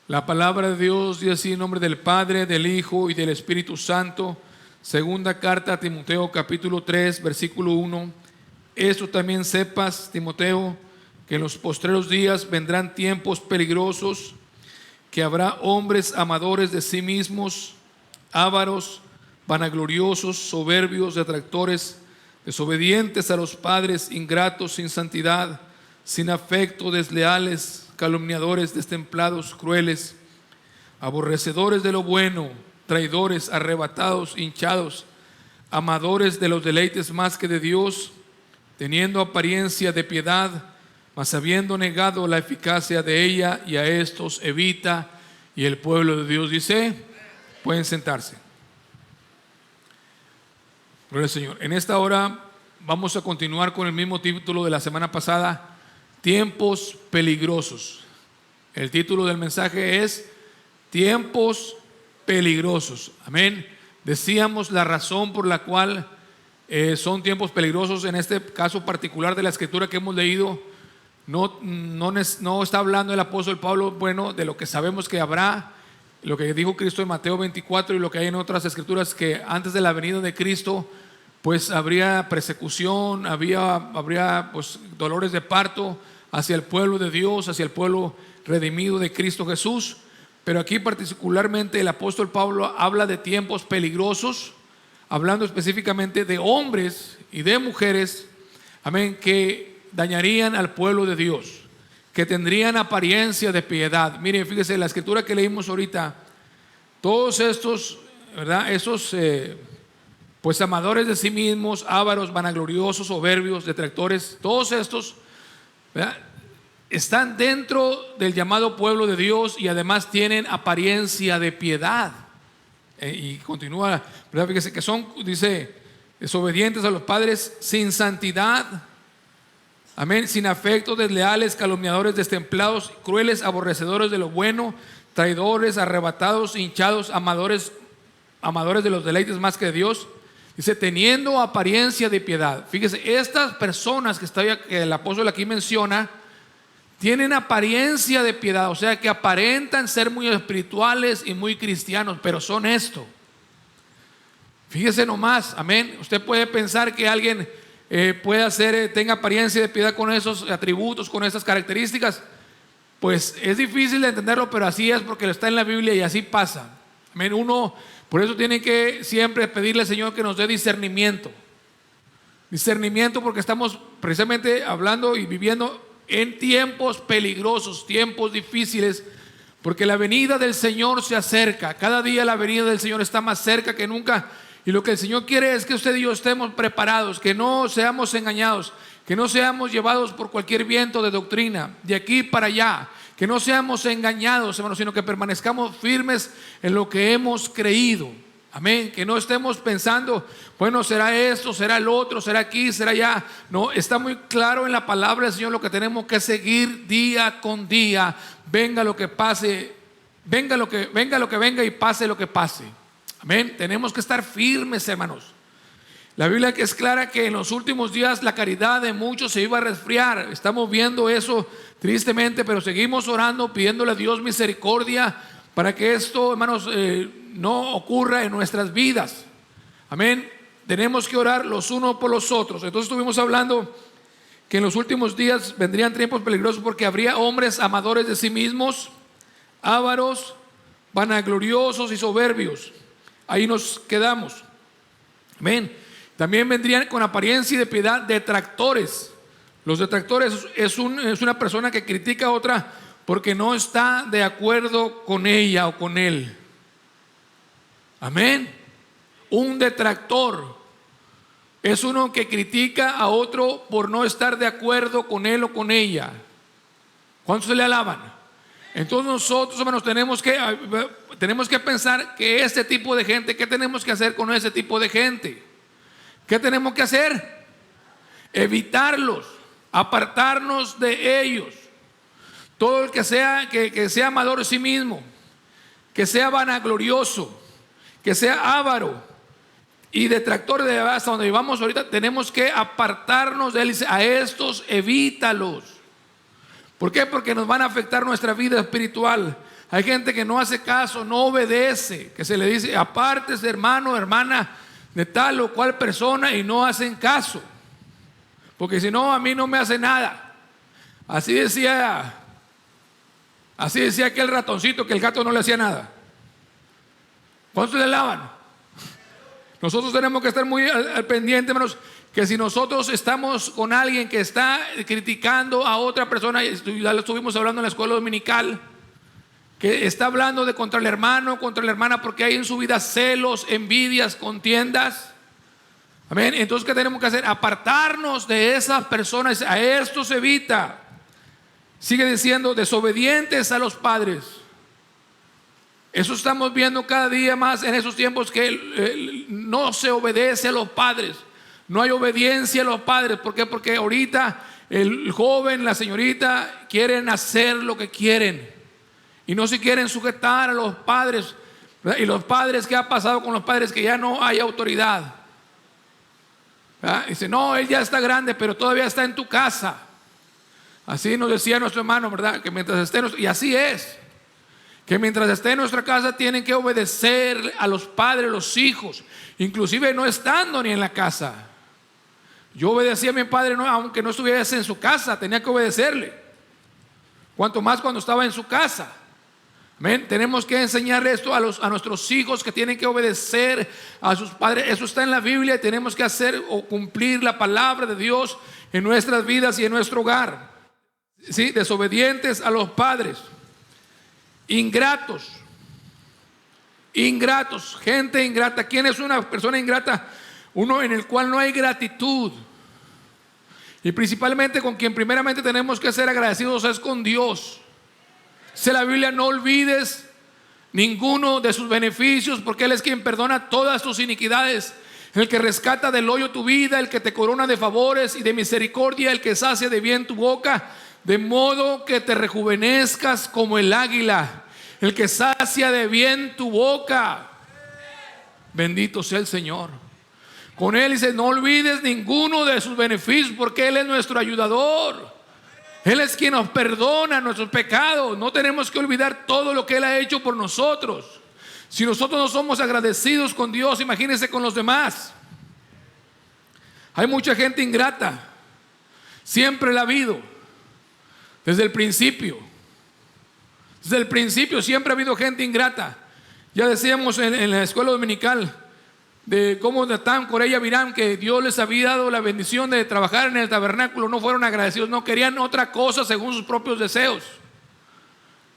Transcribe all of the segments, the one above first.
La palabra de Dios dice así en nombre del Padre, del Hijo y del Espíritu Santo. Segunda carta a Timoteo, capítulo 3, versículo 1. Esto también sepas, Timoteo, que en los postreros días vendrán tiempos peligrosos, que habrá hombres amadores de sí mismos, ávaros, vanagloriosos, soberbios, detractores, desobedientes a los padres, ingratos, sin santidad, sin afecto, desleales, calumniadores, destemplados, crueles, aborrecedores de lo bueno, traidores, arrebatados, hinchados, amadores de los deleites más que de Dios, teniendo apariencia de piedad, mas habiendo negado la eficacia de ella, y a estos evita. Y el pueblo de Dios dice: pueden sentarse. Gloria al Señor. En esta hora vamos a continuar con el mismo título de la semana pasada: tiempos peligrosos. El título del mensaje es tiempos peligrosos. Amén. Decíamos la razón por la cual son tiempos peligrosos. En este caso particular de la escritura que hemos leído, no está hablando el apóstol Pablo, bueno, de lo que sabemos que habrá, lo que dijo Cristo en Mateo 24 y lo que hay en otras escrituras, que antes de la venida de Cristo pues habría persecución, habría pues dolores de parto hacia el pueblo de Dios, hacia el pueblo redimido de Cristo Jesús. Pero aquí particularmente el apóstol Pablo habla de tiempos peligrosos, hablando específicamente de hombres y de mujeres, amén, que dañarían al pueblo de Dios, que tendrían apariencia de piedad. Miren, fíjese, la escritura que leímos ahorita, todos estos, ¿verdad? Esos pues amadores de sí mismos, ávaros, vanagloriosos, soberbios, detractores, todos estos, ¿verdad?, están dentro del llamado pueblo de Dios y además tienen apariencia de piedad. Y continúa, ¿verdad? Fíjese que son, dice, desobedientes a los padres, sin santidad, amén, sin afecto, desleales, calumniadores, destemplados, crueles, aborrecedores de lo bueno, traidores, arrebatados, hinchados, amadores de los deleites más que de Dios. Dice, teniendo apariencia de piedad. Fíjese, estas personas que el apóstol aquí menciona tienen apariencia de piedad, o sea que aparentan ser muy espirituales y muy cristianos, pero son esto. Fíjese nomás, amén. Usted puede pensar que alguien tenga apariencia de piedad con esos atributos, con esas características. Pues es difícil de entenderlo, pero así es, porque está en la Biblia y así pasa. Amén. Uno por eso tiene que siempre pedirle al Señor que nos dé discernimiento. Discernimiento, porque estamos precisamente hablando y viviendo en tiempos peligrosos, tiempos difíciles, porque la venida del Señor se acerca. Cada día la venida del Señor está más cerca que nunca. Y lo que el Señor quiere es que usted y yo estemos preparados, que no seamos engañados, que no seamos llevados por cualquier viento de doctrina, de aquí para allá, que no seamos engañados, hermanos, sino que permanezcamos firmes en lo que hemos creído. Amén. Que no estemos pensando, bueno, será esto, será el otro, será aquí, será allá. No, está muy claro en la palabra del Señor lo que tenemos que seguir día con día, venga lo que pase, venga lo que venga y pase lo que pase. Amén. Tenemos que estar firmes, hermanos. La Biblia que es clara que en los últimos días la caridad de muchos se iba a resfriar. Estamos viendo eso tristemente, pero seguimos orando, pidiéndole a Dios misericordia para que esto, hermanos, no ocurra en nuestras vidas. Amén. Tenemos que orar los unos por los otros. Entonces estuvimos hablando que en los últimos días vendrían tiempos peligrosos, porque habría hombres amadores de sí mismos, ávaros, vanagloriosos y soberbios. Ahí nos quedamos. Amén. También vendrían con apariencia de piedad detractores. Los detractores es una persona que critica a otra porque no está de acuerdo con ella o con él. Amén. Un detractor es uno que critica a otro por no estar de acuerdo con él o con ella. ¿Cuántos se le alaban? Entonces nosotros, hermanos, tenemos que pensar que este tipo de gente, ¿qué tenemos que hacer con ese tipo de gente? ¿Qué tenemos que hacer? Evitarlos, apartarnos de ellos. Todo el que sea amador de sí mismo, que sea vanaglorioso, que sea avaro y detractor de hasta donde vivamos ahorita, tenemos que apartarnos de él. A estos evítalos. ¿Por qué? Porque nos van a afectar nuestra vida espiritual. Hay gente que no hace caso, no obedece, que se le dice apártese hermano, hermana de tal o cual persona, y no hacen caso, porque si no, a mí no me hace nada. Así decía aquel ratoncito, que el gato no le hacía nada. ¿Cuántos le lavan? Nosotros tenemos que estar muy al pendiente, hermanos, que si nosotros estamos con alguien que está criticando a otra persona, ya lo estuvimos hablando en la escuela dominical, que está hablando de contra el hermano, contra la hermana, porque hay en su vida celos, envidias, contiendas. Amén. Entonces, ¿qué tenemos que hacer? Apartarnos de esas personas. A esto se evita. Sigue diciendo, desobedientes a los padres. Eso estamos viendo cada día más en esos tiempos, que no se obedece a los padres. No hay obediencia a los padres. ¿Por qué? Porque ahorita el joven, la señorita quieren hacer lo que quieren y no se quieren sujetar a los padres. ¿Verdad? Y los padres, ¿qué ha pasado con los padres? Que ya no hay autoridad. ¿Verdad? Dice, no, él ya está grande, pero todavía está en tu casa. Así nos decía nuestro hermano, ¿verdad? Que mientras esté, y así es, que mientras esté en nuestra casa tienen que obedecer a los padres, los hijos, inclusive no estando ni en la casa. Yo obedecía a mi padre, no, aunque no estuviese en su casa, tenía que obedecerle. Cuanto más cuando estaba en su casa. Amén. Tenemos que enseñarle esto a nuestros hijos, que tienen que obedecer a sus padres. Eso está en la Biblia y tenemos que hacer o cumplir la palabra de Dios en nuestras vidas y en nuestro hogar. ¿Sí? Desobedientes a los padres. Ingratos. Ingratos, gente ingrata. ¿Quién es una persona ingrata? Uno en el cual no hay gratitud. Y principalmente con quien primeramente tenemos que ser agradecidos es con Dios. Dice la Biblia, no olvides ninguno de sus beneficios, porque Él es quien perdona todas tus iniquidades, el que rescata del hoyo tu vida, el que te corona de favores y de misericordia, el que sacia de bien tu boca, de modo que te rejuvenezcas como el águila, el que sacia de bien tu boca. Bendito sea el Señor. Con Él dice, no olvides ninguno de sus beneficios, porque Él es nuestro ayudador. Él es quien nos perdona nuestros pecados. No tenemos que olvidar todo lo que Él ha hecho por nosotros. Si nosotros no somos agradecidos con Dios, imagínense con los demás. Hay mucha gente ingrata. Siempre la ha habido. Desde el principio. Desde el principio siempre ha habido gente ingrata. Ya decíamos en la escuela dominical de cómo Datán, Coré y Abiram, que Dios les había dado la bendición de trabajar en el tabernáculo, no fueron agradecidos, no querían otra cosa según sus propios deseos.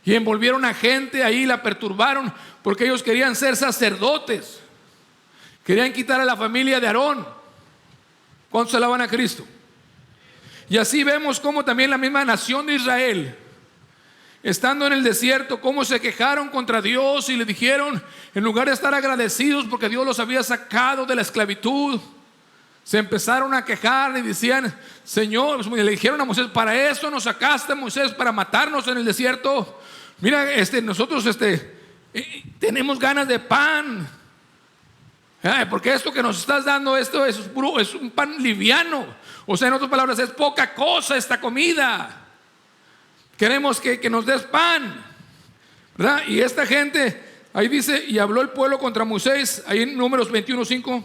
Y envolvieron a gente ahí, la perturbaron, porque ellos querían ser sacerdotes. Querían quitar a la familia de Aarón. ¿Cuántos alaban a Cristo? Y así vemos cómo también la misma nación de Israel, estando en el desierto, cómo se quejaron contra Dios y le dijeron, en lugar de estar agradecidos porque Dios los había sacado de la esclavitud, se empezaron a quejar y decían, Señor, le dijeron a Moisés, para esto nos sacaste, Moisés, para matarnos en el desierto. Mira, nosotros tenemos ganas de pan. Porque esto que nos estás dando, esto es un pan liviano. O sea, en otras palabras, es poca cosa esta comida. Queremos que nos des pan, ¿verdad? Y esta gente, ahí dice, y habló el pueblo contra Moisés, ahí en Números 21:5.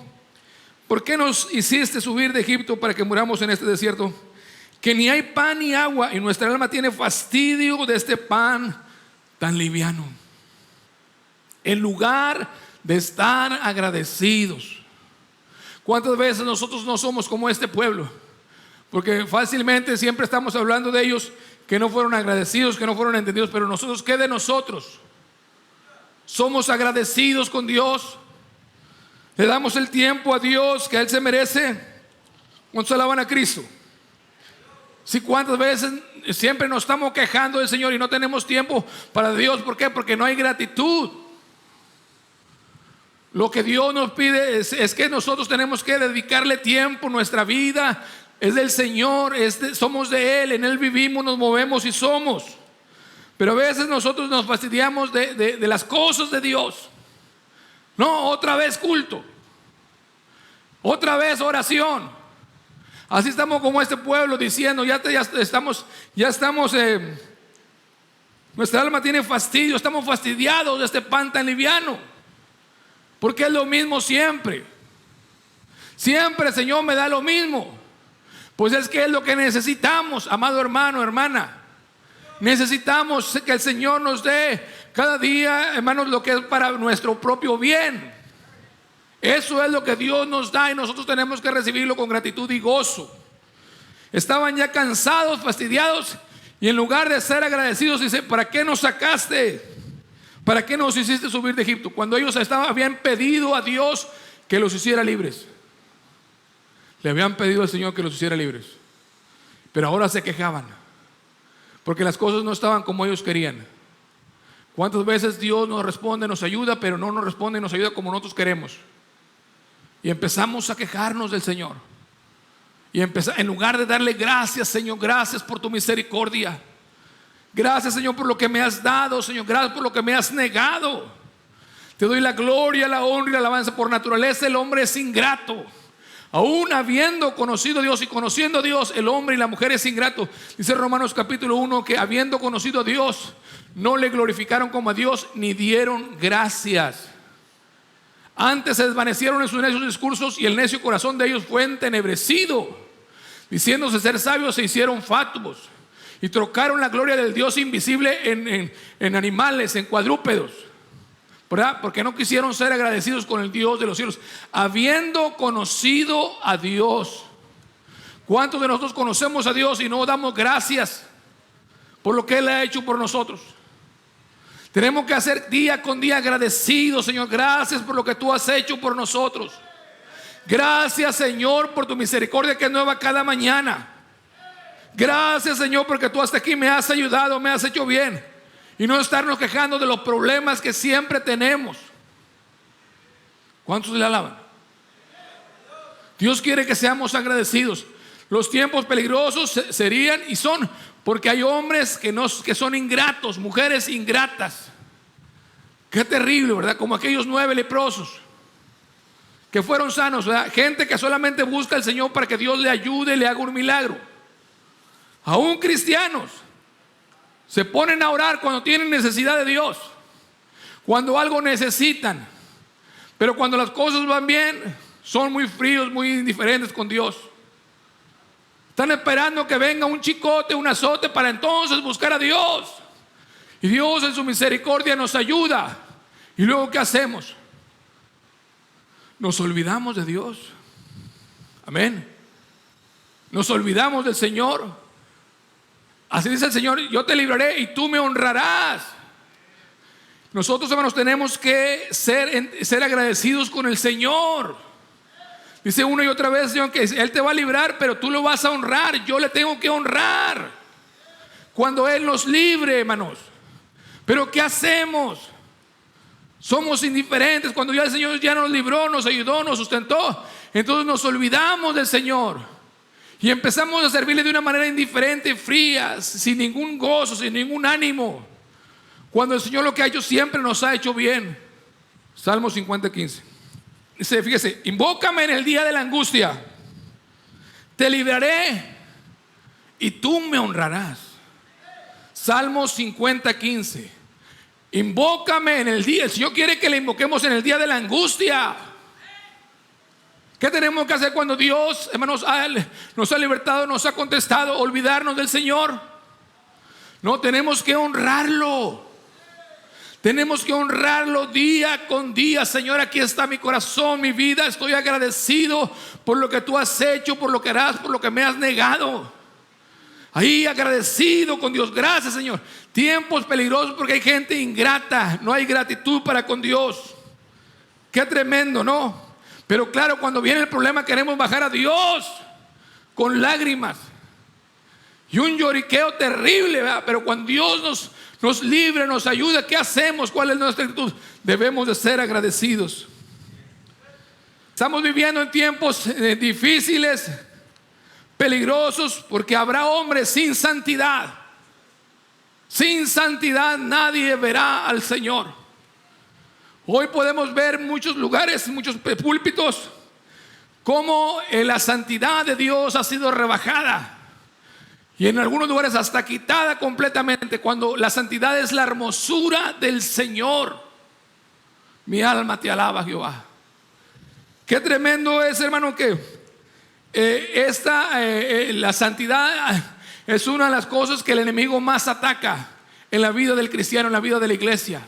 ¿Por qué nos hiciste subir de Egipto para que muramos en este desierto? Que ni hay pan ni agua, y nuestra alma tiene fastidio de este pan tan liviano. En lugar de estar agradecidos. ¿Cuántas veces nosotros no somos como este pueblo? Porque fácilmente siempre estamos hablando de ellos que no fueron agradecidos, que no fueron entendidos. Pero nosotros, ¿qué de nosotros? ¿Somos agradecidos con Dios? ¿Le damos el tiempo a Dios que Él se merece? ¿Cuántos alaban a Cristo? Sí, ¿cuántas veces siempre nos estamos quejando del Señor y no tenemos tiempo para Dios? ¿Por qué? Porque no hay gratitud. Lo que Dios nos pide es que nosotros tenemos que dedicarle tiempo. Nuestra vida es del Señor, somos de Él, en Él vivimos, nos movemos y somos. Pero a veces nosotros nos fastidiamos de las cosas de Dios. No, otra vez culto, otra vez oración. Así estamos como este pueblo diciendo, ya estamos Nuestra alma tiene fastidio, estamos fastidiados de este pan tan liviano, porque es lo mismo siempre. Siempre el Señor me da lo mismo. Pues es que es lo que necesitamos, amado hermano, hermana. Necesitamos que el Señor nos dé cada día, hermanos, lo que es para nuestro propio bien. Eso es lo que Dios nos da y nosotros tenemos que recibirlo con gratitud y gozo. Estaban ya cansados, fastidiados, y en lugar de ser agradecidos, dice: ¿para qué nos sacaste? ¿Para qué nos hiciste subir de Egipto? Cuando ellos habían pedido a Dios que los hiciera libres. Le habían pedido al Señor que los hiciera libres, pero ahora se quejaban porque las cosas no estaban como ellos querían. ¿Cuántas veces Dios nos responde, nos ayuda, pero no nos responde y nos ayuda como nosotros queremos? Y empezamos a quejarnos del Señor. Y en lugar de darle gracias, Señor, gracias por tu misericordia. Gracias, Señor, por lo que me has dado, Señor. Gracias por lo que me has negado. Te doy la gloria, la honra y la alabanza. Por naturaleza el hombre es ingrato. Aún habiendo conocido a Dios y conociendo a Dios, el hombre y la mujer es ingrato. Dice Romanos capítulo 1 que habiendo conocido a Dios, no le glorificaron como a Dios ni dieron gracias. Antes se desvanecieron en sus necios discursos y el necio corazón de ellos fue entenebrecido. Diciéndose ser sabios, se hicieron fatuos y trocaron la gloria del Dios invisible en animales, en cuadrúpedos, ¿verdad? Porque no quisieron ser agradecidos con el Dios de los cielos, habiendo conocido a Dios. ¿Cuántos de nosotros conocemos a Dios y no damos gracias por lo que Él ha hecho por nosotros? Tenemos que hacer día con día agradecidos. Señor, gracias por lo que tú has hecho por nosotros. Gracias, Señor, por tu misericordia que es nueva cada mañana. Gracias, Señor, porque tú hasta aquí me has ayudado, me has hecho bien. Y no estarnos quejando de los problemas que siempre tenemos. ¿Cuántos le alaban? Dios quiere que seamos agradecidos. Los tiempos peligrosos serían y son porque hay hombres que son ingratos, mujeres ingratas. Qué terrible, ¿verdad? Como aquellos 9 leprosos que fueron sanos, ¿verdad? Gente que solamente busca al Señor para que Dios le ayude, le haga un milagro. Aún cristianos se ponen a orar cuando tienen necesidad de Dios, cuando algo necesitan, pero cuando las cosas van bien son muy fríos, muy indiferentes con Dios. Están esperando que venga un chicote, un azote para entonces buscar a Dios. Y Dios en su misericordia nos ayuda. ¿Y luego qué hacemos? Nos olvidamos de Dios. Amén. Nos olvidamos del Señor. Así dice el Señor: yo te libraré y tú me honrarás. Nosotros, hermanos, tenemos que ser agradecidos con el Señor. Dice una y otra vez, Señor, que Él te va a librar, pero tú lo vas a honrar. Yo le tengo que honrar cuando Él nos libre, hermanos. Pero ¿qué hacemos? Somos indiferentes. Cuando ya el Señor ya nos libró, nos ayudó, nos sustentó, entonces nos olvidamos del Señor y empezamos a servirle de una manera indiferente, fría, sin ningún gozo, sin ningún ánimo, cuando el Señor lo que ha hecho siempre nos ha hecho bien. Salmo 50:15 dice, fíjese: invócame en el día de la angustia, te libraré y tú me honrarás. Salmo 50:15. Invócame en el día. El Señor quiere que le invoquemos en el día de la angustia. ¿Qué tenemos que hacer cuando Dios, hermanos, nos ha libertado, nos ha contestado? Olvidarnos del Señor. No, tenemos que honrarlo. Tenemos que honrarlo día con día. Señor, aquí está mi corazón, mi vida. Estoy agradecido por lo que tú has hecho, por lo que harás, por lo que me has negado. Ahí agradecido con Dios. Gracias, Señor. Tiempos peligrosos porque hay gente ingrata. No hay gratitud para con Dios. Qué tremendo, ¿no? Pero claro, cuando viene el problema queremos bajar a Dios con lágrimas y un lloriqueo terrible, ¿verdad? Pero cuando Dios nos libre, nos ayuda, ¿qué hacemos? ¿Cuál es nuestra actitud? Debemos de ser agradecidos. Estamos viviendo en tiempos difíciles, peligrosos, porque habrá hombres sin santidad. Sin santidad nadie verá al Señor. Hoy podemos ver muchos lugares, muchos púlpitos, cómo la santidad de Dios ha sido rebajada. y en algunos lugares hasta quitada completamente, cuando la santidad es la hermosura del Señor. Mi alma te alaba, Jehová. Qué tremendo es, hermano, que la santidad es una de las cosas que el enemigo más ataca en la vida del cristiano, en la vida de la iglesia.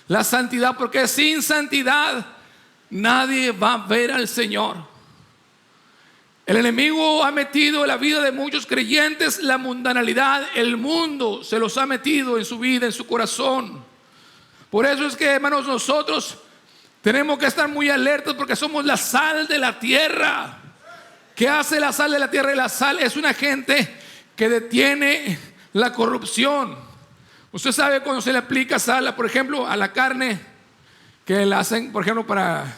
La santidad, porque sin santidad nadie va a ver al Señor. El enemigo ha metido en la vida de muchos creyentes la mundanalidad. El mundo se los ha metido en su vida, en su corazón. Por eso es que, hermanos, nosotros tenemos que estar muy alertos, porque somos la sal de la tierra. ¿Qué hace la sal de la tierra? Y la sal es un agente que detiene la corrupción. Usted sabe, cuando se le aplica sal, por ejemplo, a la carne, que la hacen, por ejemplo, para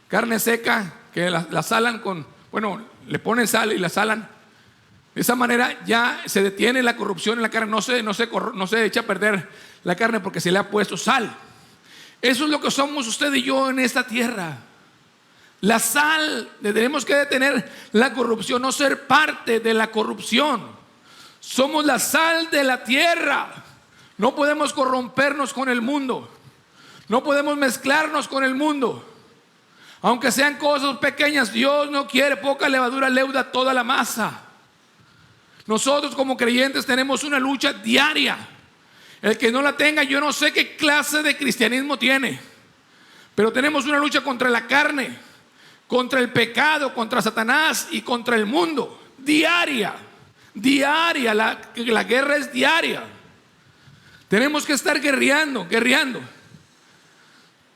carne seca, que la salan con, le ponen sal y la salan. De esa manera ya se detiene la corrupción en la carne. No se echa a perder la carne porque se le ha puesto sal. Eso es lo que somos usted y yo en esta tierra. La sal, tenemos que detener la corrupción, no ser parte de la corrupción. Somos la sal de la tierra. No podemos corrompernos con el mundo. No podemos mezclarnos con el mundo. Aunque sean cosas pequeñas, Dios no quiere. Poca levadura leuda toda la masa. Nosotros como creyentes tenemos una lucha diaria. El que no la tenga, yo no sé qué clase de cristianismo tiene. Pero tenemos una lucha contra la carne, contra el pecado, contra Satanás y contra el mundo. Diaria. La guerra es diaria. Tenemos que estar guerreando.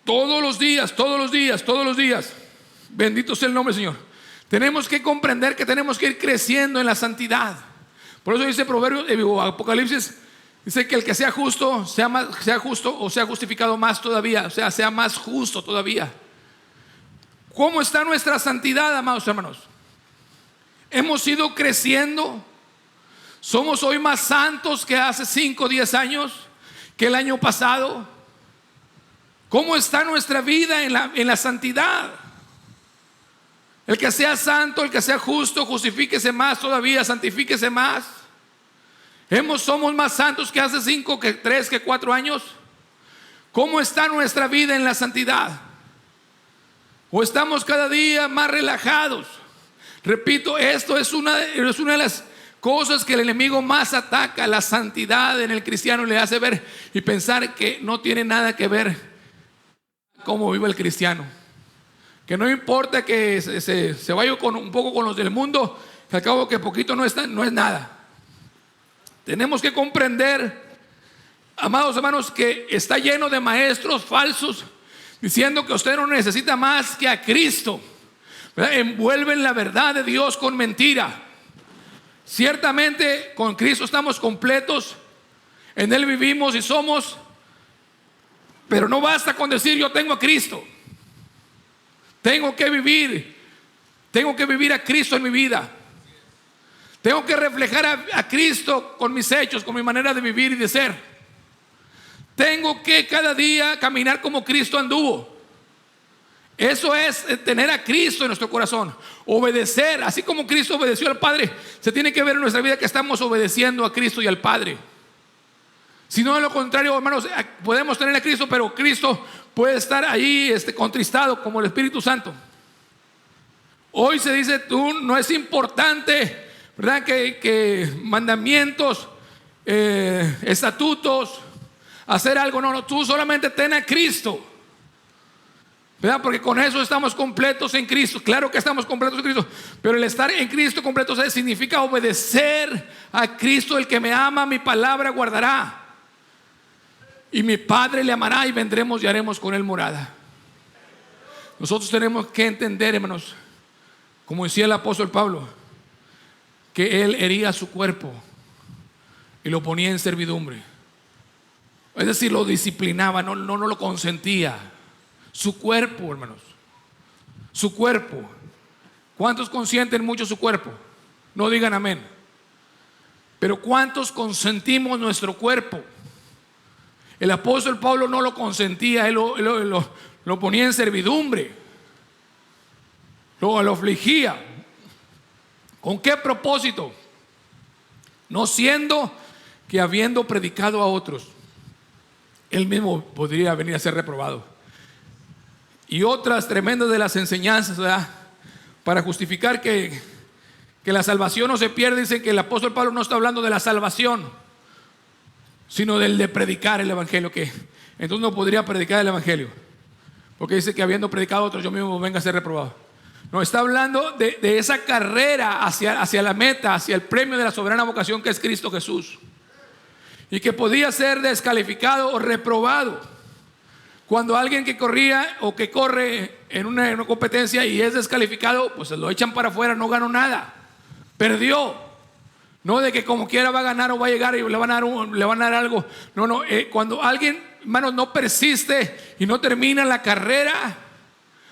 Todos los días. Bendito sea el nombre del Señor. Tenemos que comprender que tenemos que ir creciendo en la santidad. Por eso dice Apocalipsis, dice que el que sea justo, sea justo o sea justificado más todavía. O sea, sea más justo todavía. ¿Cómo está nuestra santidad, amados hermanos? Hemos ido creciendo. Somos hoy más santos que hace 5 o 10 años, que el año pasado. ¿Cómo está nuestra vida en la santidad? El que sea santo, el que sea justo, justifíquese más todavía, santifíquese más. Somos más santos que hace 5, que 3, que 4 años. ¿Cómo está nuestra vida en la santidad? ¿O estamos cada día más relajados? Repito, esto es una de las cosas que el enemigo más ataca. La santidad en el cristiano le hace ver y pensar que no tiene nada que ver cómo vive el cristiano. Que no importa que se vaya un poco con los del mundo, que al cabo que poquito no es nada. Tenemos que comprender, amados hermanos, que está lleno de maestros falsos diciendo que usted no necesita más que a Cristo, ¿verdad? Envuelven la verdad de Dios con mentira. Ciertamente con Cristo estamos completos, en Él vivimos y somos, pero no basta con decir yo tengo a Cristo. Tengo que vivir a Cristo en mi vida. Tengo que reflejar a Cristo con mis hechos, con mi manera de vivir y de ser. Tengo que cada día caminar como Cristo anduvo. Eso es tener a Cristo en nuestro corazón. Obedecer, así como Cristo obedeció al Padre, se tiene que ver en nuestra vida que estamos obedeciendo a Cristo y al Padre. Si no, de lo contrario, hermanos, podemos tener a Cristo, pero Cristo puede estar ahí contristado como el Espíritu Santo. Hoy se dice, tú no es importante, ¿verdad? Que mandamientos, estatutos, hacer algo. No, tú solamente ten a Cristo, ¿verdad? Porque con eso estamos completos en Cristo. Claro que estamos completos en Cristo, pero el estar en Cristo completos significa obedecer a Cristo. El que me ama, mi palabra guardará, y mi Padre le amará, y vendremos y haremos con él morada. Nosotros tenemos que entender, hermanos, como decía el apóstol Pablo, que él hería su cuerpo y lo ponía en servidumbre. Es decir, lo disciplinaba, no lo consentía. Su cuerpo, hermanos, su cuerpo. ¿Cuántos consienten mucho su cuerpo? No digan amén. Pero ¿cuántos consentimos nuestro cuerpo? El apóstol Pablo no lo consentía, él lo ponía en servidumbre, lo afligía. ¿Con qué propósito? no siendo que habiendo predicado a otros, él mismo podría venir a ser reprobado. Y otras tremendas de las enseñanzas, ¿verdad?, para justificar que la salvación no se pierde. Dicen que el apóstol Pablo no está hablando de la salvación, sino del de predicar el evangelio, que entonces no podría predicar el evangelio, porque dice que habiendo predicado a otros, yo mismo venga a ser reprobado. No, está hablando de esa carrera hacia la meta, hacia el premio de la soberana vocación que es Cristo Jesús, y que podía ser descalificado o reprobado. Cuando alguien que corría o que corre en una competencia y es descalificado, pues se lo echan para afuera, no ganó nada, perdió. No de que como quiera va a ganar o va a llegar y le van a dar algo. No, cuando alguien, hermanos, no persiste y no termina la carrera,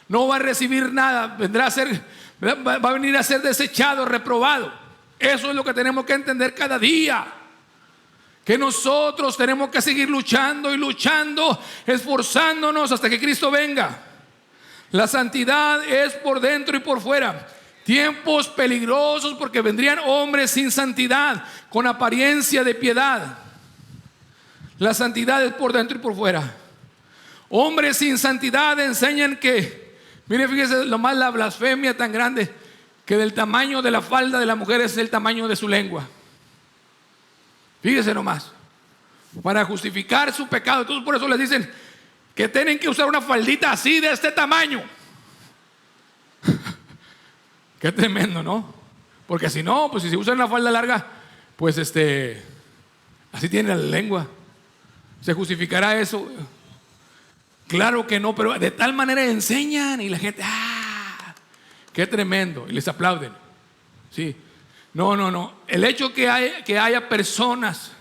no va a recibir nada, va a venir a ser desechado, reprobado. Eso es lo que tenemos que entender cada día, que nosotros tenemos que seguir luchando y luchando, esforzándonos hasta que Cristo venga. La santidad es por dentro y por fuera. Tiempos peligrosos, porque vendrían hombres sin santidad, con apariencia de piedad. La santidad es por dentro y por fuera. Hombres sin santidad enseñan que, mire, fíjese lo más, la blasfemia tan grande, que del tamaño de la falda de la mujer es el tamaño de su lengua. Fíjese nomás, para justificar su pecado. Entonces por eso les dicen que tienen que usar una faldita así, de este tamaño. Qué tremendo, ¿no? Porque si no, pues si se usa una falda larga, pues así tiene la lengua. ¿Se justificará eso? Claro que no, pero de tal manera enseñan y la gente, qué tremendo, y les aplauden. Sí. No. El hecho que haya personas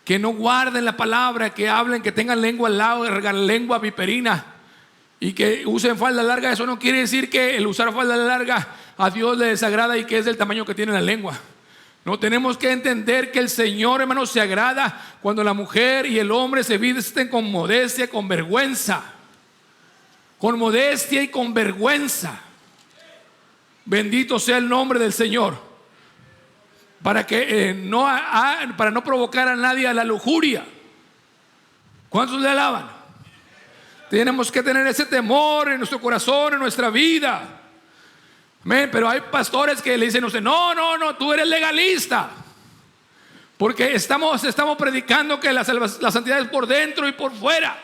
que no guarden la palabra, que hablen, que tengan lengua al lado, lengua viperina, y que usen falda larga, eso no quiere decir que el usar falda larga a Dios le desagrada y que es del tamaño que tiene la lengua. No, tenemos que entender que el Señor, hermanos, se agrada cuando la mujer y el hombre se visten con modestia, con vergüenza. Con modestia y con vergüenza. Bendito sea el nombre del Señor. Para no provocar a nadie a la lujuria. ¿Cuántos le alaban? Tenemos que tener ese temor en nuestro corazón, en nuestra vida. Amén. Pero hay pastores que le dicen a usted, no, tú eres legalista, porque estamos predicando que la santidad es por dentro y por fuera.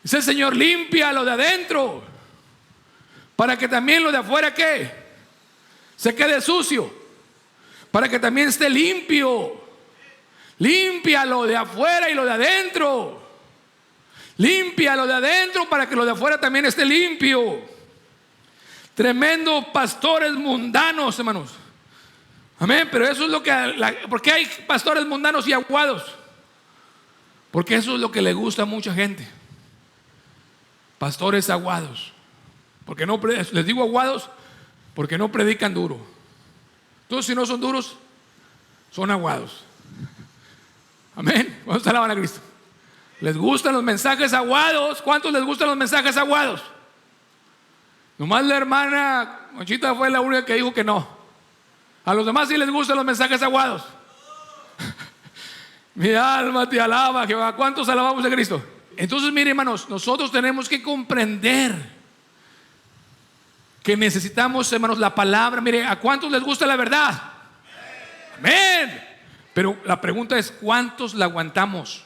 Dice el Señor, limpia lo de adentro, para que también lo de afuera, ¿qué? Se quede sucio, para que también esté limpio. Limpia lo de afuera y lo de adentro. Limpia lo de adentro para que lo de afuera también esté limpio. Tremendos pastores mundanos, hermanos. Amén. Pero eso es lo que ¿por qué hay pastores mundanos y aguados? Porque eso es lo que le gusta a mucha gente. Pastores aguados. Porque no, les digo aguados porque no predican duro. Entonces, si no son duros, son aguados. Amén. ¿Cuántos alaban a Cristo? ¿Les gustan los mensajes aguados? ¿Cuántos les gustan los mensajes aguados? Nomás la hermana Conchita fue la única que dijo que no. A los demás sí les gustan los mensajes aguados. Mi alma te alaba, Jehová. ¿Cuántos alabamos a Cristo? Entonces, mire, hermanos, nosotros tenemos que comprender que necesitamos, hermanos, la palabra. Mire, ¿a cuántos les gusta la verdad? Amén. Pero la pregunta es, ¿cuántos la aguantamos?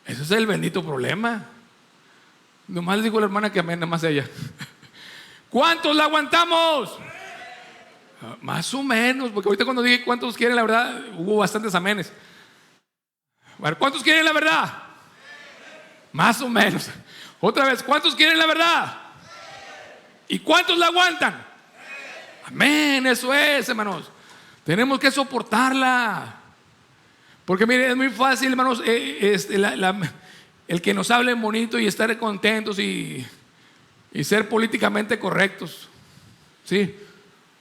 Ese es el bendito problema. Nomás le digo a la hermana que amén, nada más ella. ¿Cuántos la aguantamos? Más o menos, porque ahorita cuando dije cuántos quieren la verdad, hubo bastantes amenes. Bueno, ¿cuántos quieren la verdad? Más o menos. Otra vez, ¿cuántos quieren la verdad? ¿Y cuántos la aguantan? Amén, eso es, hermanos. Tenemos que soportarla. Porque mire, es muy fácil, hermanos, el que nos hable bonito y estar contentos y ser políticamente correctos, ¿sí?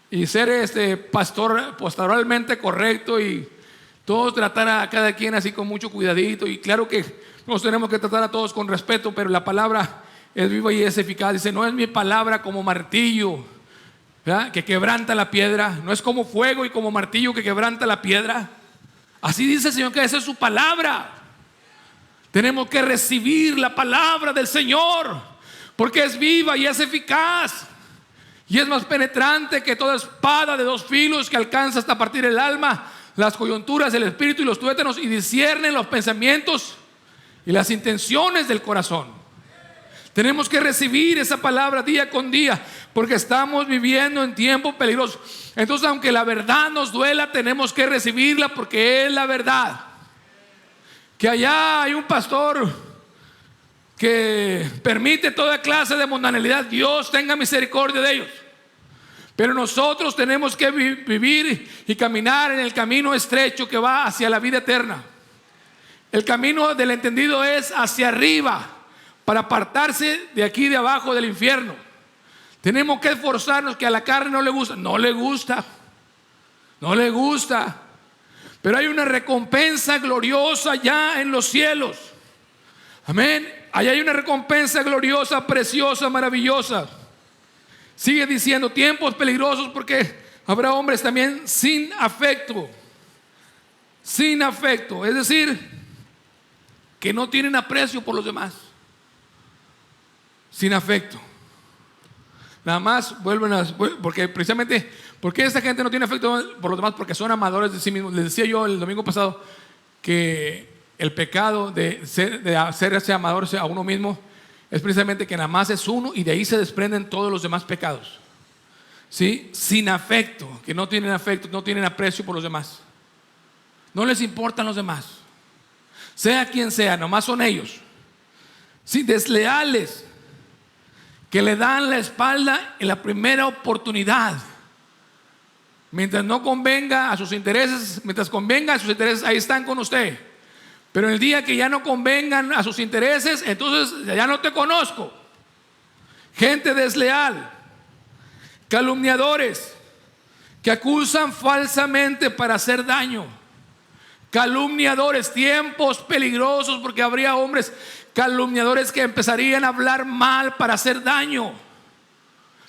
Y ser pastoralmente correcto y todos tratar a cada quien así con mucho cuidadito. Y claro que nos tenemos que tratar a todos con respeto, pero la palabra es viva y es eficaz. Dice, no es mi palabra como martillo ¿verdad?, que quebranta la piedra. No es como fuego y como martillo que quebranta la piedra. Así dice el Señor que esa es su palabra. Tenemos que recibir la palabra del Señor, porque es viva y es eficaz y es más penetrante que toda espada de dos filos, que alcanza hasta partir el alma, las coyunturas del espíritu y los tuétanos, y discierne los pensamientos y las intenciones del corazón. Tenemos que recibir esa palabra día con día, porque estamos viviendo en tiempos peligrosos. Entonces, aunque la verdad nos duela, tenemos que recibirla, porque es la verdad. Que allá hay un pastor que permite toda clase de mundanalidad. Dios tenga misericordia de ellos. Pero nosotros tenemos que vivir y caminar en el camino estrecho que va hacia la vida eterna. El camino del entendido es hacia arriba, para apartarse de aquí de abajo del infierno. Tenemos que esforzarnos, que a la carne no le gusta. No le gusta. No le gusta. Pero hay una recompensa gloriosa ya en los cielos. Amén. Allá hay una recompensa gloriosa, preciosa, maravillosa. Sigue diciendo, tiempos peligrosos, porque habrá hombres también sin afecto. Sin afecto. Es decir, que no tienen aprecio por los demás. Sin afecto. Nada más porque precisamente, ¿por qué esta gente no tiene afecto por los demás? Porque son amadores de sí mismos. Les decía yo el domingo pasado que el pecado de hacerse amadores a uno mismo es precisamente que nada más es uno, y de ahí se desprenden todos los demás pecados. ¿Sí? Sin afecto, que no tienen afecto, no tienen aprecio por los demás. No les importan los demás. Sea quien sea, nomás son ellos. Sí, desleales, que le dan la espalda en la primera oportunidad. Mientras no convenga a sus intereses, mientras convenga a sus intereses, ahí están con usted. Pero el día que ya no convengan a sus intereses, entonces ya no te conozco. Gente desleal, calumniadores, que acusan falsamente para hacer daño. Calumniadores, tiempos peligrosos, porque habría hombres calumniadores que empezarían a hablar mal para hacer daño,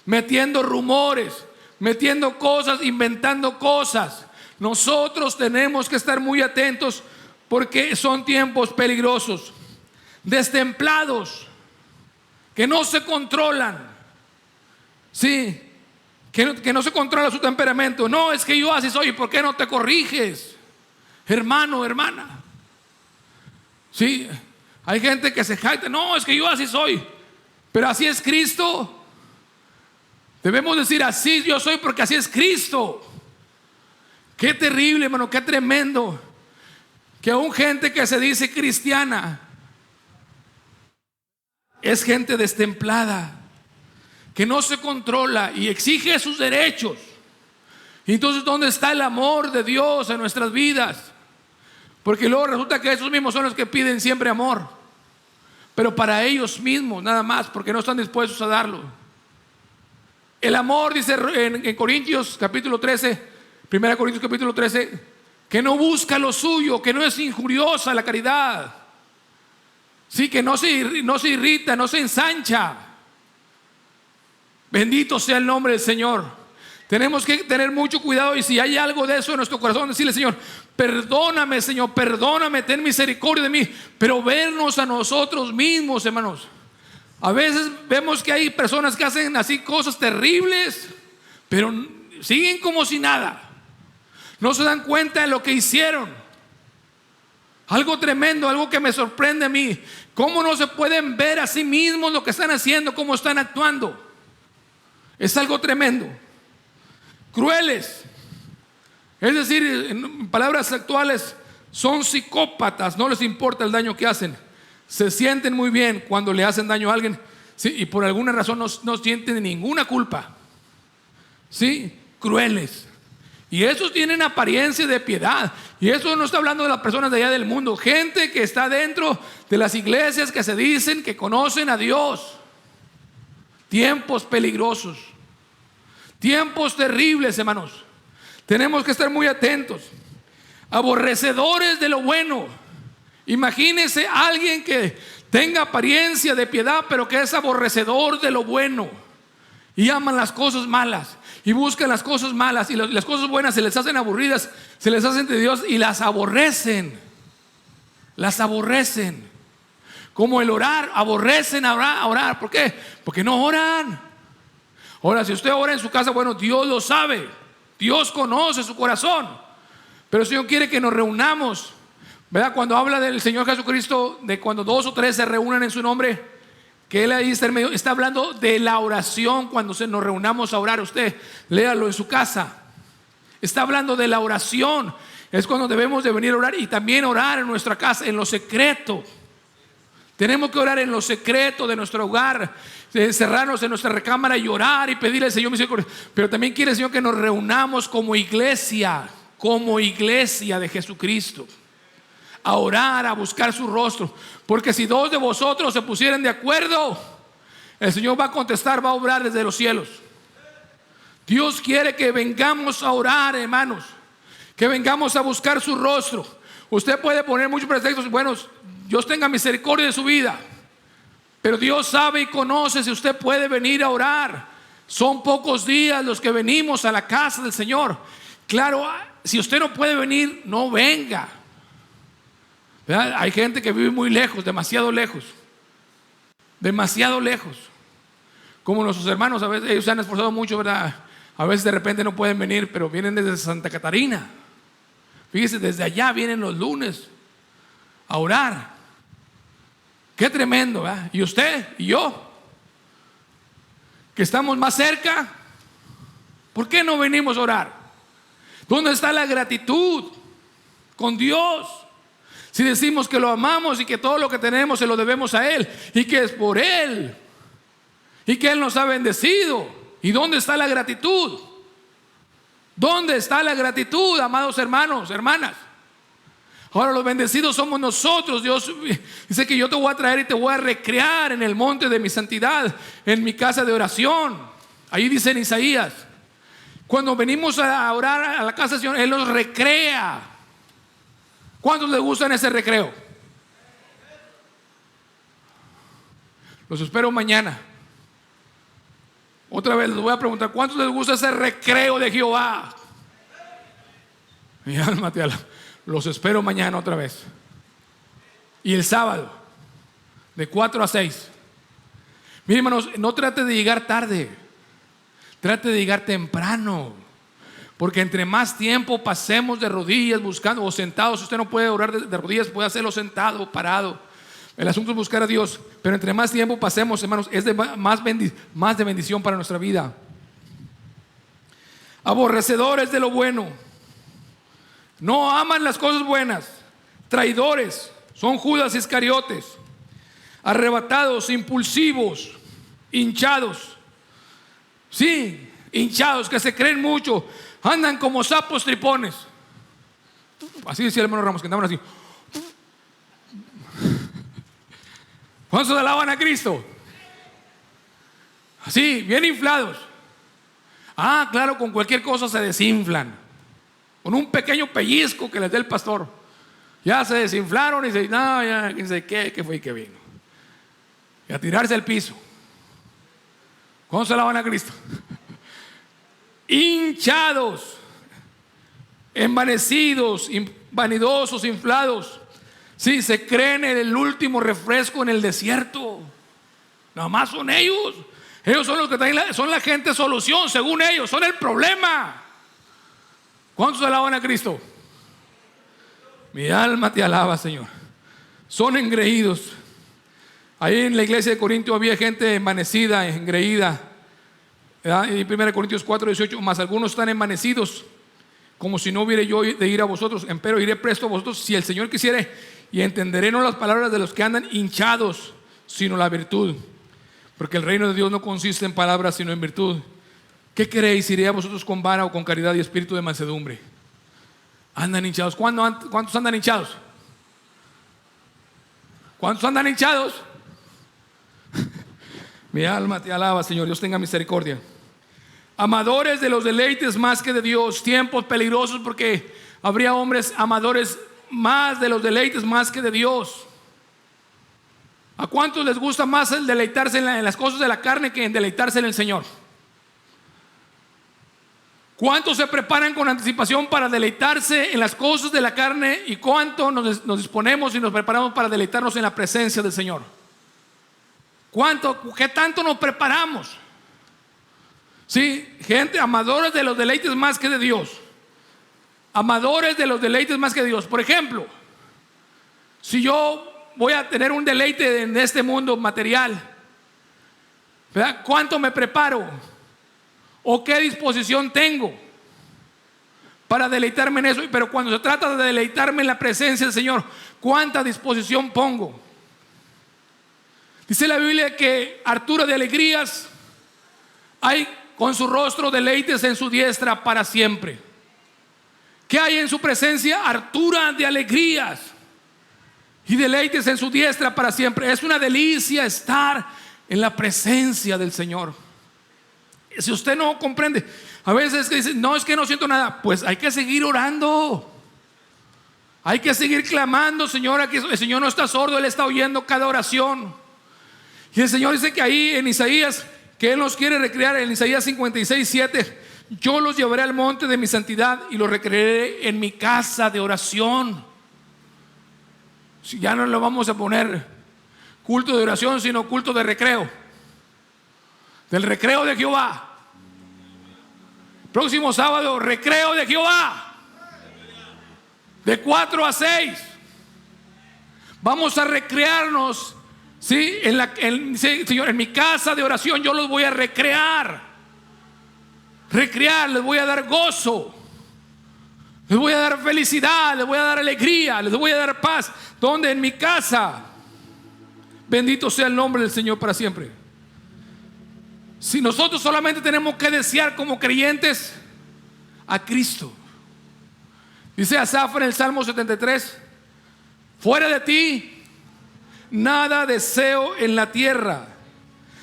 metiendo rumores, metiendo cosas, inventando cosas. Nosotros tenemos que estar muy atentos, porque son tiempos peligrosos. Destemplados, que no se controlan. Sí, que no se controla su temperamento. No, es que yo así soy. ¿Por qué no te corriges, hermano, hermana? Sí, hay gente que se jacta. No, es que yo así soy. Pero así es Cristo. Debemos decir, así yo soy porque así es Cristo. Qué terrible, hermano, qué tremendo que aún gente que se dice cristiana es gente destemplada, que no se controla y exige sus derechos. Y entonces, ¿dónde está el amor de Dios en nuestras vidas? Porque luego resulta que esos mismos son los que piden siempre amor, pero para ellos mismos nada más, porque no están dispuestos a darlo. El amor, dice en Corintios capítulo 13, 1 Corintios capítulo 13, que no busca lo suyo, que no es injuriosa la caridad. Sí, que no se irrita, no se ensancha. Bendito sea el nombre del Señor. Tenemos que tener mucho cuidado, y si hay algo de eso en nuestro corazón, decirle: Señor, perdóname, Señor, perdóname, ten misericordia de mí. Pero vernos a nosotros mismos, hermanos. A veces vemos que hay personas que hacen así cosas terribles, pero siguen como si nada. No se dan cuenta de lo que hicieron. Algo tremendo, algo que me sorprende a mí. ¿Cómo no se pueden ver a sí mismos lo que están haciendo, cómo están actuando? Es algo tremendo. Crueles, es decir, en palabras actuales, son psicópatas. No les importa el daño que hacen. Se sienten muy bien cuando le hacen daño a alguien, ¿sí? Y por alguna razón no sienten ninguna culpa. ¿Sí? Crueles. Y esos tienen apariencia de piedad. Y eso no está hablando de las personas de allá del mundo. Gente que está dentro de las iglesias, que se dicen que conocen a Dios. Tiempos peligrosos. Tiempos terribles, hermanos. Tenemos que estar muy atentos. Aborrecedores de lo bueno. Imagínense a alguien que tenga apariencia de piedad, pero que es aborrecedor de lo bueno. y aman las cosas malas y buscan las cosas malas, y las cosas buenas se les hacen aburridas, se les hacen de Dios y las aborrecen. Las aborrecen. Como el orar, aborrecen a orar. ¿Por qué? Porque no oran. Ahora, si usted ora en su casa, bueno, Dios lo sabe, Dios conoce su corazón, pero el Señor quiere que nos reunamos, ¿verdad? Cuando habla del Señor Jesucristo, de cuando 2 o 3 se reúnan en su nombre, que Él ahí está hablando de la oración. Cuando nos reunamos a orar, usted léalo en su casa, está hablando de la oración. Es cuando debemos de venir a orar, y también orar en nuestra casa, en lo secreto. Tenemos que orar en lo secreto de nuestro hogar, encerrarnos en nuestra recámara y orar y pedirle al Señor misericordia. Pero también quiere el Señor que nos reunamos como iglesia de Jesucristo, a orar, a buscar su rostro. Porque si 2 de vosotros se pusieran de acuerdo, el Señor va a contestar, va a obrar desde los cielos. Dios quiere que vengamos a orar, hermanos, que vengamos a buscar su rostro. Usted puede poner muchos pretextos. Bueno, Dios tenga misericordia de su vida, pero Dios sabe y conoce si usted puede venir a orar. Son pocos días los que venimos a la casa del Señor. Claro, si usted no puede venir, no venga, ¿verdad? Hay gente que vive muy lejos, demasiado lejos, como nuestros hermanos. A veces ellos se han esforzado mucho, ¿verdad? A veces de repente no pueden venir, pero vienen desde Santa Catarina. Fíjese, desde allá vienen los lunes a orar. Qué tremendo, ¿verdad? Y usted y yo, que estamos más cerca, ¿por qué no venimos a orar? ¿Dónde está la gratitud con Dios? Si decimos que lo amamos y que todo lo que tenemos se lo debemos a Él, y que es por Él, y que Él nos ha bendecido. ¿Y dónde está la gratitud? ¿Dónde está la gratitud, amados hermanos, hermanas? Ahora, los bendecidos somos nosotros. Dios dice que yo te voy a traer y te voy a recrear en el monte de mi santidad, en mi casa de oración. Ahí dice en Isaías, cuando venimos a orar a la casa del Señor, Él nos recrea. ¿Cuántos les gustan ese recreo? Los espero mañana. Otra vez les voy a preguntar, ¿cuántos les gusta ese recreo de Jehová? Mi alma te alaba. Los espero mañana otra vez. Y el sábado, de 4 a 6. Miren, hermanos, no trate de llegar tarde, trate de llegar temprano. Porque entre más tiempo pasemos de rodillas buscando, o sentados, si usted no puede orar de rodillas, puede hacerlo sentado, parado. El asunto es buscar a Dios. Pero entre más tiempo pasemos, hermanos, es de más de bendición para nuestra vida. Aborrecedores de lo bueno, no aman las cosas buenas, traidores, son Judas Iscariotes, arrebatados, impulsivos, hinchados. Sí, hinchados, que se creen mucho, andan como sapos tripones. Así decía el hermano Ramos, que andaban así. ¿Cuántos alaban a Cristo? Así, bien inflados. Ah, claro, con cualquier cosa se desinflan. Con un pequeño pellizco que les dé el pastor, ya se desinflaron y se no, ya quién sabe qué fue y qué vino. Y a tirarse al piso. ¿Cuántos alaban a Cristo? Hinchados, envanecidos, vanidosos, inflados. Sí, se creen en el último refresco en el desierto. Nada más son ellos. Ellos son los que traen son la gente solución, según ellos, son el problema. ¿Cuántos alaban a Cristo? Mi alma te alaba, Señor. Son engreídos. Ahí en la iglesia de Corinto había gente envanecida, engreída. En 1 Corintios 4:18, mas algunos están envanecidos, como si no hubiera yo de ir a vosotros, empero iré presto a vosotros si el Señor quisiere, y entenderé no las palabras de los que andan hinchados, sino la virtud. Porque el reino de Dios no consiste en palabras, sino en virtud. ¿Qué queréis? ¿Iré a vosotros con vara o con caridad y espíritu de mansedumbre? Andan hinchados. ¿Cuántos andan hinchados? ¿Cuántos andan hinchados? Mi alma te alaba, Señor. Dios tenga misericordia. Amadores de los deleites más que de Dios. Tiempos peligrosos, porque habría hombres amadores más de los deleites más que de Dios. ¿A cuántos les gusta más el deleitarse en las cosas de la carne que en deleitarse en el Señor? ¿Cuántos se preparan con anticipación para deleitarse en las cosas de la carne? ¿Y cuánto nos disponemos y nos preparamos para deleitarnos en la presencia del Señor? ¿Qué tanto nos preparamos? Sí, gente, amadores de los deleites más que de Dios. Amadores de los deleites más que de Dios. Por ejemplo, si yo voy a tener un deleite en este mundo material, ¿verdad? ¿Cuánto me preparo? ¿O qué disposición tengo para deleitarme en eso? Pero cuando se trata de deleitarme en la presencia del Señor, ¿cuánta disposición pongo? Dice la Biblia que hartura de alegrías hay con su rostro, deleites en su diestra para siempre. ¿Qué hay en su presencia? Hartura de alegrías y deleites en su diestra para siempre. Es una delicia estar en la presencia del Señor. Si usted no comprende, a veces que dice, no, es que no siento nada, pues hay que seguir orando, hay que seguir clamando. Señor, aquí el Señor no está sordo, Él está oyendo cada oración. Y el Señor dice que ahí en Isaías, que Él nos quiere recrear, en Isaías 56:7, yo los llevaré al monte de mi santidad y los recrearé en mi casa de oración. Si ya no lo vamos a poner culto de oración, sino culto de recreo, del recreo de Jehová. Próximo sábado, recreo de Jehová, de 4 a 6. Vamos a recrearnos, ¿sí? Señor, en mi casa de oración yo los voy a recrear, les voy a dar gozo, les voy a dar felicidad, les voy a dar alegría, les voy a dar paz. ¿Dónde? En mi casa. Bendito sea el nombre del Señor para siempre. Si nosotros solamente tenemos que desear como creyentes a Cristo. Dice Asaf en el Salmo 73: fuera de ti nada deseo en la tierra.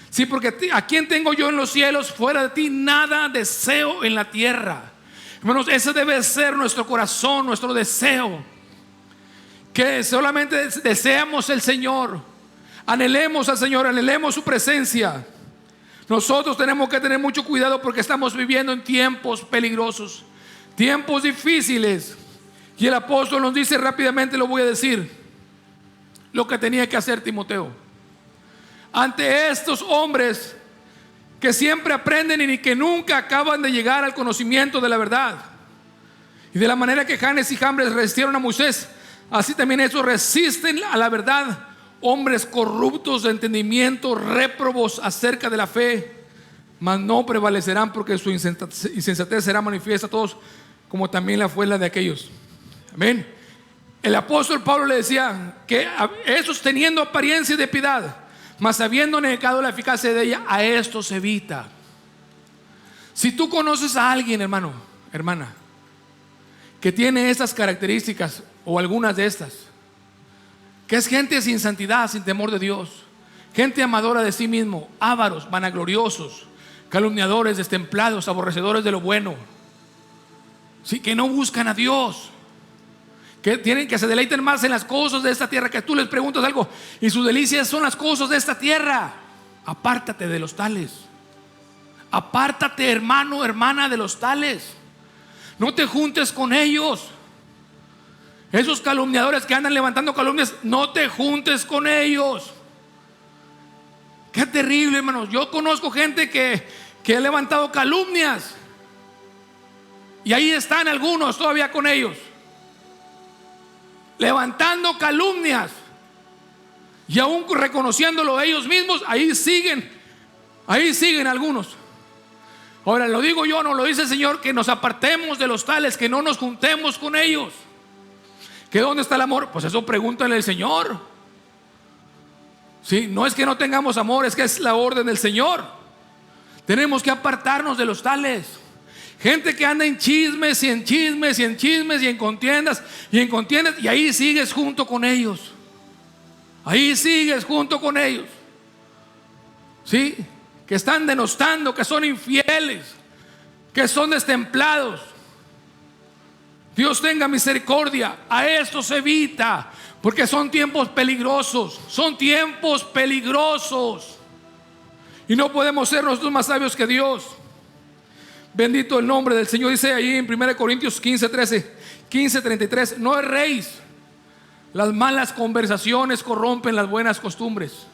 Sí, porque ¿a quién tengo yo en los cielos? Fuera de ti nada deseo en la tierra. Hermanos, ese debe ser nuestro corazón, nuestro deseo. Que solamente deseamos el Señor, anhelemos al Señor, anhelemos su presencia. Nosotros tenemos que tener mucho cuidado porque estamos viviendo en tiempos peligrosos, tiempos difíciles. Y el apóstol nos dice rápidamente, lo voy a decir, lo que tenía que hacer Timoteo ante estos hombres que siempre aprenden y que nunca acaban de llegar al conocimiento de la verdad. Y de la manera que Janes y Jambres resistieron a Moisés, así también ellos resisten a la verdad. Hombres corruptos de entendimiento, réprobos acerca de la fe, mas no prevalecerán, porque su insensatez será manifiesta a todos, como también la fue la de aquellos. Amén. El apóstol Pablo le decía que esos teniendo apariencia de piedad, mas habiendo negado la eficacia de ella, a esto se evita. Si tú conoces a alguien, hermano, hermana, que tiene estas características o algunas de estas, que es gente sin santidad, sin temor de Dios, gente amadora de sí mismo, ávaros, vanagloriosos, calumniadores, destemplados, aborrecedores de lo bueno, sí, que no buscan a Dios, que se deleiten más en las cosas de esta tierra, que tú les preguntas algo y sus delicias son las cosas de esta tierra. Apártate de los tales. Apártate, hermano, hermana, de los tales. No te juntes con ellos. Esos calumniadores que andan levantando calumnias, no te juntes con ellos. Qué terrible, hermanos. Yo conozco gente que ha levantado calumnias y ahí están algunos todavía con ellos, levantando calumnias, y aún reconociéndolo ellos mismos, ahí siguen algunos. Ahora, lo digo yo, no lo dice el Señor, que nos apartemos de los tales, que no nos juntemos con ellos. ¿Que dónde está el amor? Pues eso pregúntale al Señor. Sí, no es que no tengamos amor, es que es la orden del Señor. Tenemos que apartarnos de los tales. Gente que anda en chismes y en chismes y en chismes y en contiendas y en contiendas, y ahí sigues junto con ellos. Ahí sigues junto con ellos. Sí, que están denostando, que son infieles, que son destemplados. Dios tenga misericordia. A esto se evita, porque son tiempos peligrosos. Son tiempos peligrosos. Y no podemos ser nosotros más sabios que Dios. Bendito el nombre del Señor. Dice ahí en 1 Corintios 15:33, no erréis, las malas conversaciones corrompen las buenas costumbres.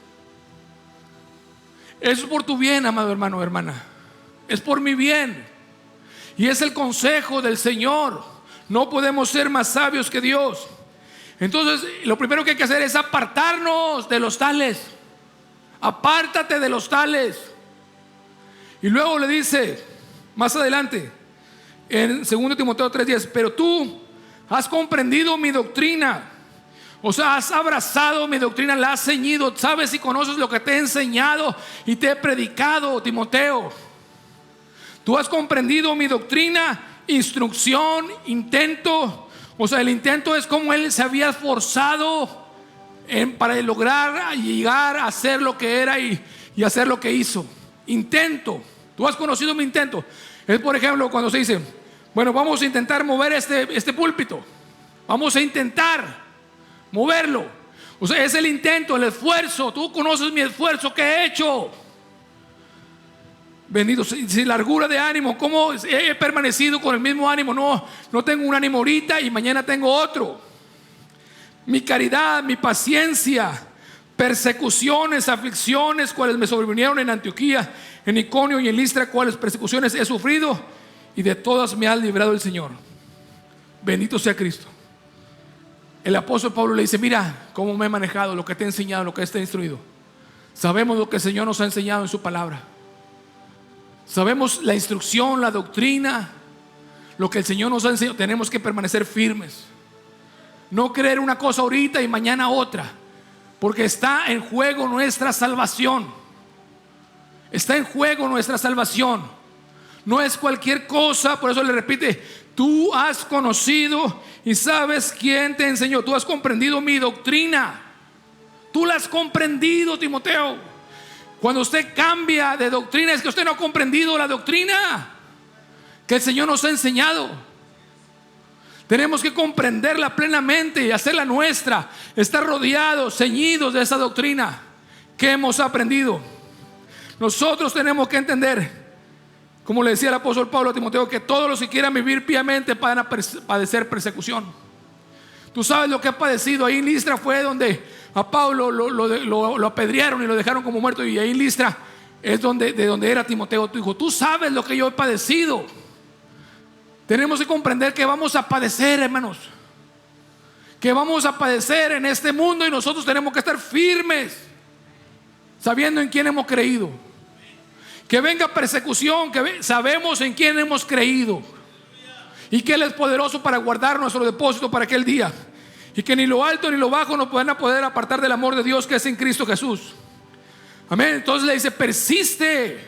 Eso es por tu bien, amado hermano o hermana. Es por mi bien. Y es el consejo del Señor. No podemos ser más sabios que Dios. Entonces, lo primero que hay que hacer es apartarnos de los tales. Apártate de los tales. Y luego le dice más adelante en 2 Timoteo 3:10, pero tú has comprendido mi doctrina. O sea, has abrazado mi doctrina, la has ceñido, sabes y conoces lo que te he enseñado y te he predicado, Timoteo. Tú has comprendido mi doctrina, instrucción, intento. O sea, el intento es como él se había esforzado para lograr llegar a hacer lo que era y hacer lo que hizo. Intento. Tú has conocido mi intento. Es, por ejemplo, cuando se dice, bueno, vamos a intentar mover este púlpito. Vamos a intentar moverlo. O sea, es el intento, el esfuerzo. Tú conoces mi esfuerzo que he hecho. Bendito, sin largura de ánimo. ¿Cómo he permanecido con el mismo ánimo? No tengo un ánimo ahorita y mañana tengo otro. Mi caridad, mi paciencia, persecuciones, aflicciones, cuales me sobrevinieron en Antioquía, en Iconio y en Listra, cuales persecuciones he sufrido, y de todas me ha librado el Señor. Bendito sea Cristo. El apóstol Pablo le dice, mira cómo me he manejado, lo que te he enseñado, lo que te he instruido. Sabemos lo que el Señor nos ha enseñado en su palabra. Sabemos la instrucción, la doctrina, lo que el Señor nos ha enseñado. Tenemos que permanecer firmes. No creer una cosa ahorita y mañana otra, porque está en juego nuestra salvación. Está en juego nuestra salvación. No es cualquier cosa. Por eso le repite, tú has conocido y sabes quién te enseñó. Tú has comprendido mi doctrina. Tú la has comprendido, Timoteo. Cuando usted cambia de doctrina, es que usted no ha comprendido la doctrina que el Señor nos ha enseñado. Tenemos que comprenderla plenamente y hacerla nuestra. Estar rodeados, ceñidos de esa doctrina que hemos aprendido. Nosotros tenemos que entender, como le decía el apóstol Pablo a Timoteo, que todos los que quieran vivir piamente van a padecer persecución. Tú sabes lo que ha padecido. Ahí en Listra fue donde a Pablo lo apedrearon y lo dejaron como muerto. Y ahí en Listra es de donde era Timoteo, tu hijo. Tú sabes lo que yo he padecido. Tenemos que comprender que vamos a padecer, hermanos, que vamos a padecer en este mundo, y nosotros tenemos que estar firmes, sabiendo en quién hemos creído. Que venga persecución, sabemos en quién hemos creído y que Él es poderoso para guardar nuestro depósito para aquel día, y que ni lo alto ni lo bajo nos van a poder apartar del amor de Dios que es en Cristo Jesús. Amén. Entonces le dice, persiste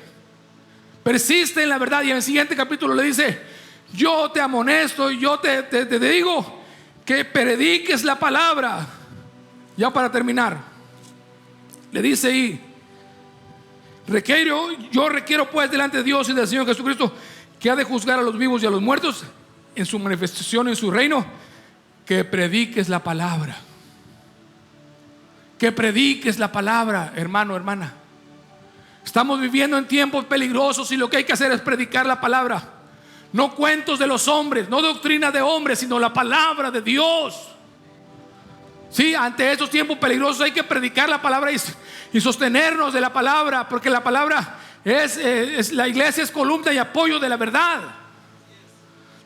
en la verdad. Y en el siguiente capítulo le dice, yo te amonesto y yo te digo que prediques la palabra. Ya para terminar, le dice ahí, yo requiero pues delante de Dios y del Señor Jesucristo, que ha de juzgar a los vivos y a los muertos en su manifestación en su reino, que prediques la palabra. Que prediques la palabra, hermano, hermana. Estamos viviendo en tiempos peligrosos y lo que hay que hacer es predicar la palabra. No cuentos de los hombres, no doctrina de hombres, sino la palabra de Dios. Sí, ante estos tiempos peligrosos hay que predicar la palabra y sostenernos de la palabra, porque la palabra la iglesia es columna y apoyo de la verdad.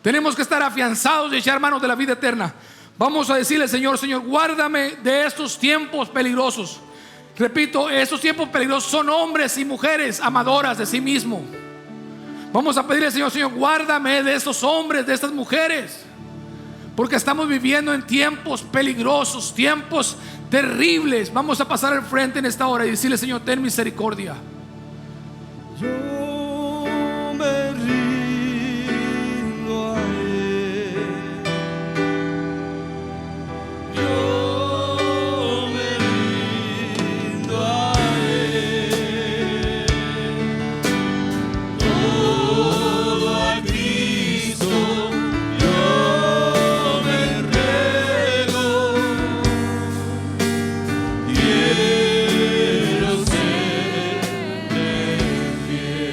Tenemos que estar afianzados y echar manos de la vida eterna. Vamos a decirle, Señor, guárdame de estos tiempos peligrosos. Repito, estos tiempos peligrosos son hombres y mujeres amadoras de sí mismo. Vamos a pedirle, Señor, guárdame de estos hombres, de estas mujeres, porque estamos viviendo en tiempos peligrosos, tiempos terribles. Vamos a pasar al frente en esta hora y decirle, Señor, ten misericordia. Yo me rindo a Él. Yo me rindo a Él. Todo a Cristo yo me entrego. Quiero serle fiel.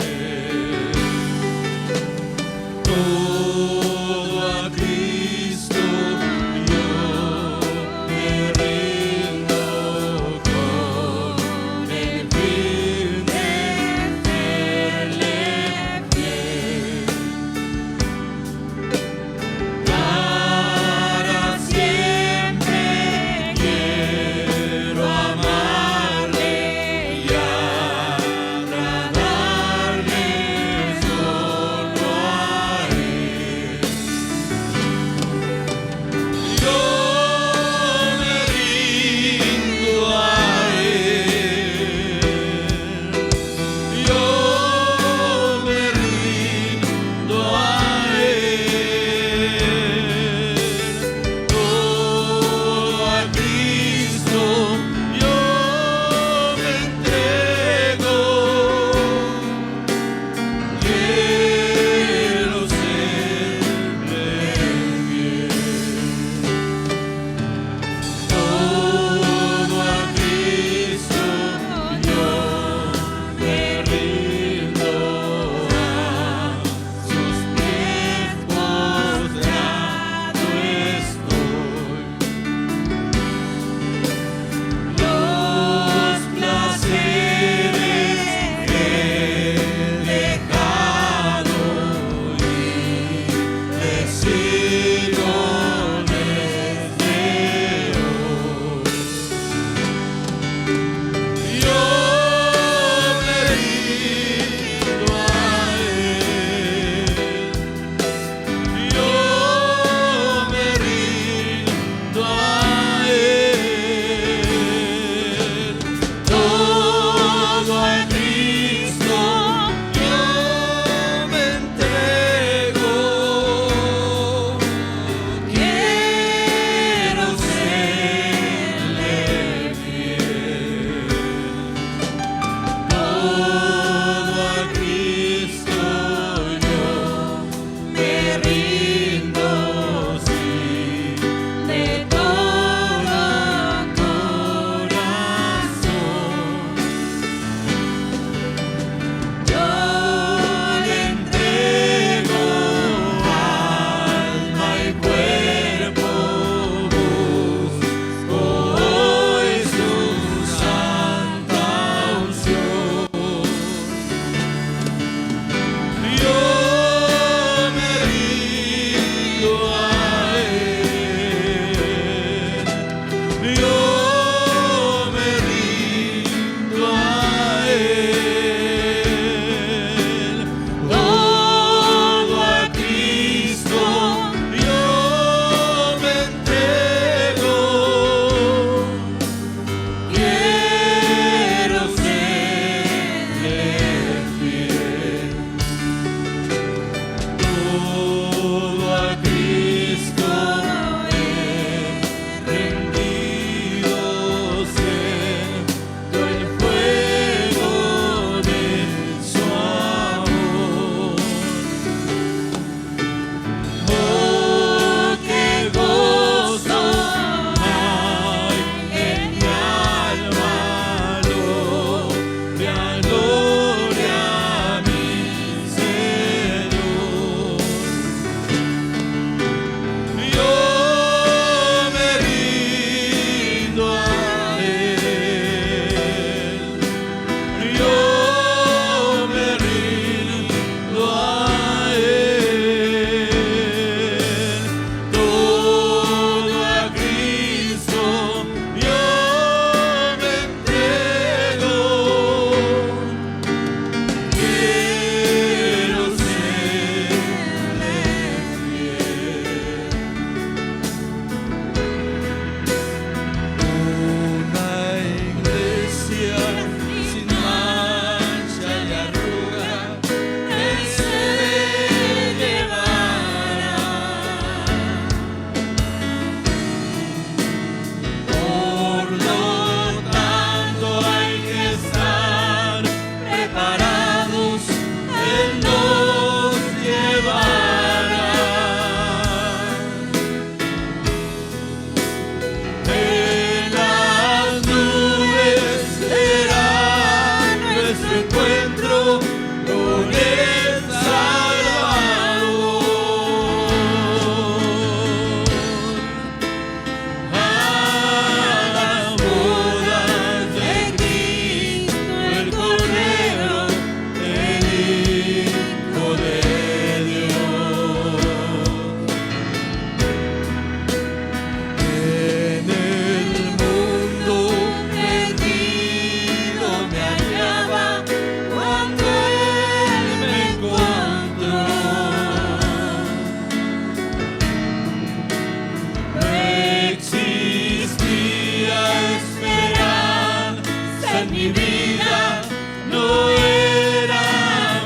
mi vida no era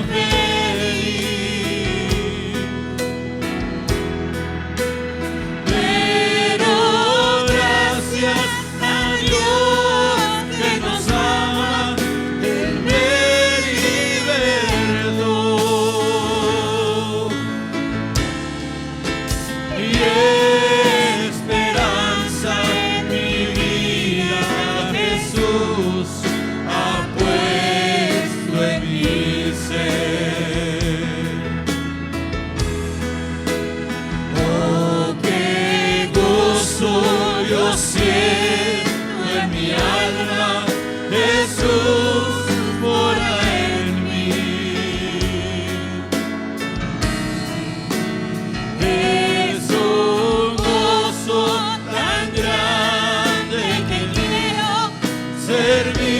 feliz, pero gracias a Dios que nos ama, Él me libertó. Y esperanza en mi vida Jesús ha puesto en mi ser. Oh, qué gozo yo siento en mi alma, Jesús mora en mí. Es un gozo tan grande que quiero servir.